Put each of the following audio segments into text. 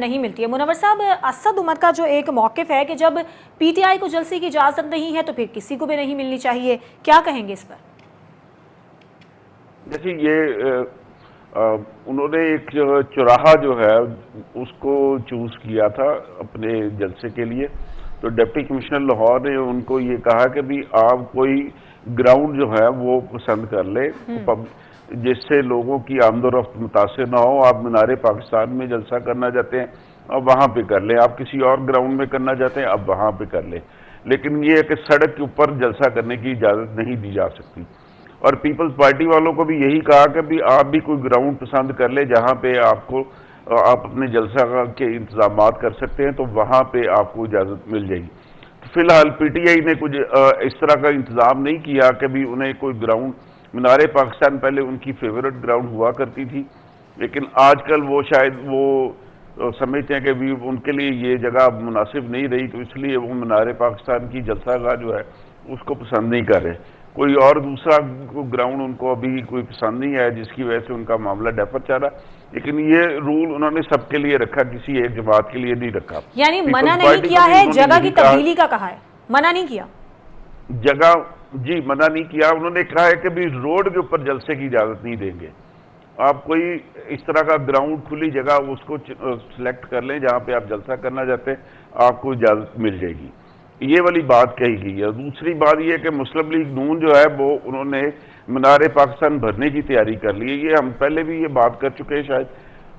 नहीं मिलती है। मुनव्वर साहब, असद उमर का जो एक मौक़िफ़ है कि जब पीटीआई को जलसे की इजाज़त नहीं है तो फिर किसी को भी नहीं मिलनी चाहिए, क्या कहेंगे इस पर? देखिए ये उन्होंने एक चौराहा जो है उसको चूज किया था अपने जलसे के लिए। तो डिप्टी कमिश्नर लाहौर ने उनको ये कहा कि भी आप कोई ग्राउंड जो है वो पसंद कर ले जिससे लोगों की आमदोरफ्त मुतासर ना हो। आप मीनारे पाकिस्तान में जलसा करना चाहते हैं अब वहाँ पे कर ले, आप किसी और ग्राउंड में करना चाहते हैं अब वहाँ पे कर ले, लेकिन ये है कि सड़क के ऊपर जलसा करने की इजाज़त नहीं दी जा सकती। और पीपल्स पार्टी वालों को भी यही कहा कि भी आप भी कोई ग्राउंड पसंद कर ले जहाँ पे आपको आप अपने जलसा के इंतजाम कर सकते हैं, तो वहाँ पे आपको इजाज़त मिल जाएगी। तो फिलहाल पीटीआई ने कुछ इस तरह का इंतजाम नहीं किया कि भी उन्हें कोई ग्राउंड, मीनारे पाकिस्तान पहले उनकी फेवरेट ग्राउंड हुआ करती थी, लेकिन आजकल वो शायद वो समझते हैं कि भी उनके लिए ये जगह मुनासिब नहीं रही, तो इसलिए वो मीनारे पाकिस्तान की जलसागाह जो है उसको पसंद नहीं कर रहे। कोई और दूसरा ग्राउंड उनको अभी कोई पसंद नहीं आया, जिसकी वजह से उनका मामला डेफर चल रहा। लेकिन ये रूल उन्होंने सबके लिए रखा, किसी एक जमात के लिए नहीं रखा। यानी मना नहीं किया है, जगह की तब्दीली का कहा है, मना नहीं किया जगह, जी मना नहीं किया। उन्होंने कहा है कि भी रोड के ऊपर जलसे की इजाजत नहीं देंगे। आप कोई इस तरह का ग्राउंड, खुली जगह उसको सिलेक्ट कर लें जहां पे आप जलसा करना चाहते हैं, आपको इजाजत मिल जाएगी। ये वाली बात कही गई है। दूसरी बात यह है कि मुस्लिम लीग नून जो है वो उन्होंने मीनारे पाकिस्तान भरने की तैयारी कर ली है। ये हम पहले भी ये बात कर चुके हैं, शायद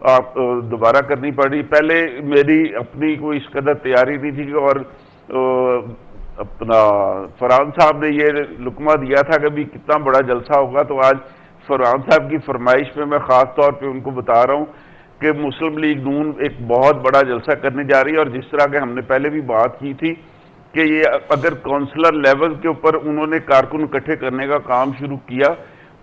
आप दोबारा करनी पड़ी। पहले मेरी अपनी कोई इस कदर तैयारी नहीं थी और अपना फरहान साहब ने ये लुकमा दिया था कि भी कितना बड़ा जलसा होगा, तो आज फरहान साहब की फरमाइश पे मैं ख़ास तौर पे उनको बता रहा हूँ कि मुस्लिम लीग नून एक बहुत बड़ा जलसा करने जा रही है। और जिस तरह के हमने पहले भी बात की थी कि ये अगर काउंसलर लेवल के ऊपर उन्होंने कारकुन इकट्ठे करने का काम शुरू किया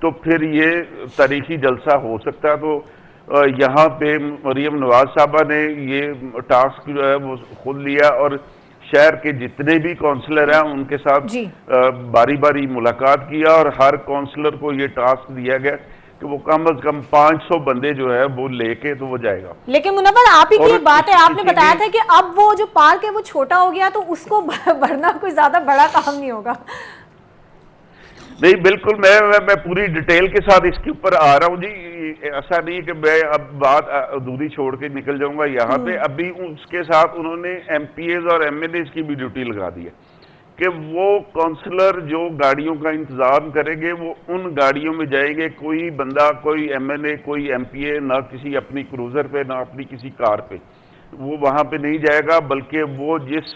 तो फिर ये तारीखी जलसा हो सकता है। तो यहाँ पे मरियम नवाज साहबा ने ये टास्क जो है वो खुद लिया और शहर के जितने भी काउंसलर हैं उनके साथ बारी बारी मुलाकात किया और हर काउंसलर को ये टास्क दिया गया कि वो कम से कम 500 बंदे जो है वो लेके तो वो जाएगा। लेकिन मुनव्वर, आप ही की एक बात है, आपने बताया था कि अब वो जो पार्क है वो छोटा हो गया तो उसको भरना कोई ज्यादा बड़ा काम नहीं होगा। नहीं, बिल्कुल मैं पूरी डिटेल के साथ इसके ऊपर आ रहा हूँ जी। ऐसा नहीं कि मैं अब बात अधूरी छोड़ के निकल जाऊंगा यहाँ पे। अभी उसके साथ उन्होंने एमपीएज और एमएलएज की भी ड्यूटी लगा दी है कि वो काउंसलर जो गाड़ियों का इंतजाम करेंगे वो उन गाड़ियों में जाएंगे। कोई बंदा, कोई एमएलए, कोई एमपीए ना किसी अपनी क्रूजर पे ना अपनी किसी कार पे वो वहां पे नहीं जाएगा, बल्कि वो जिस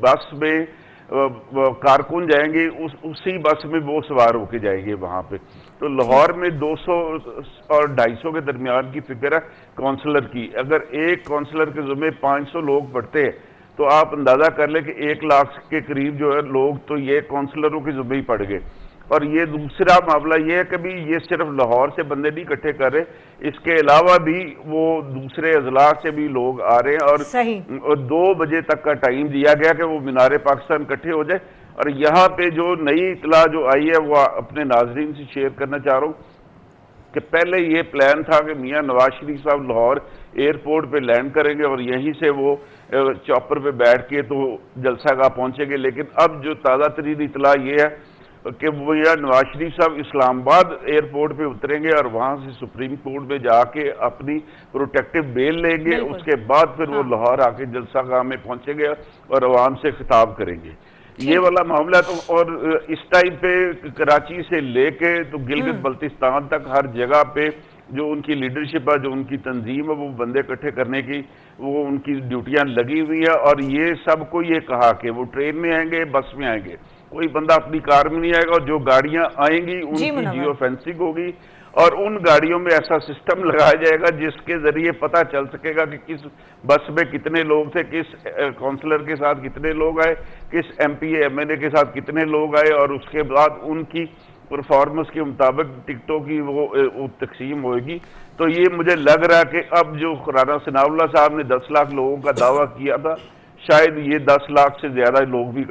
बस में कारकुन जाएंगे उसी बस में वो सवार होके जाएंगे वहां पे। तो लाहौर में 200 और 250 के दरमियान की फिगर है काउंसलर की। अगर एक काउंसलर के ज़िम्मे 500 लोग पढ़ते हैं तो आप अंदाजा कर ले कि 1 लाख के करीब जो है लोग तो ये काउंसलरों के ज़िम्मे ही पड़ गए। और ये दूसरा मामला ये है कि भी ये सिर्फ लाहौर से बंदे नहीं इकट्ठे कर रहे, इसके अलावा भी वो दूसरे अजला से भी लोग आ रहे हैं। और 2 बजे तक का टाइम दिया गया कि वो मीनारे पाकिस्तान इकट्ठे हो जाए। और यहाँ पे जो नई इतला जो आई है वो अपने नाजरीन से शेयर करना चाह रहा हूँ कि पहले ये प्लान था कि मियाँ नवाज शरीफ साहब लाहौर एयरपोर्ट पे लैंड करेंगे और यहीं से वो चॉपर पे बैठ के तो जलसागाह पहुंचेंगे। लेकिन अब जो ताज़ा तरीन इतला ये है कि वो या नवाज शरीफ साहब इस्लामाबाद एयरपोर्ट पे उतरेंगे और वहां से सुप्रीम कोर्ट में जाके अपनी प्रोटेक्टिव बेल लेंगे। उसके बाद फिर वो लाहौर आके जलसागाह में पहुंचेंगे और अवाम से खिताब करेंगे। ये वाला मामला तो, और इस टाइम पे कराची से लेके तो गिलगित बल्तिस्तान तक हर जगह पे जो उनकी लीडरशिप है, जो उनकी तंजीम है, वो बंदे इकट्ठे करने की वो उनकी ड्यूटियां लगी हुई है। और ये सबको ये कहा कि वो ट्रेन में आएंगे, बस में आएंगे, कोई बंदा अपनी कार में नहीं आएगा। और जो गाड़ियां आएंगी उनकी जियो फेंसिंग होगी और उन गाड़ियों में ऐसा सिस्टम लगाया जाएगा जिसके जरिए पता चल सकेगा कि किस बस में कितने लोग थे, किस काउंसलर के साथ कितने लोग आए, किस एमपीए एमएलए के साथ कितने लोग आए, और उसके बाद उनकी परफॉर्मेंस के मुताबिक टिकटों की वो तकसीम होगी। तो ये मुझे लग रहा है कि अब जो राना सनाउल्लाह साहब ने 10 लाख लोगों का दावा किया था, शायद ये 10 लाख से ज्यादा लोग भी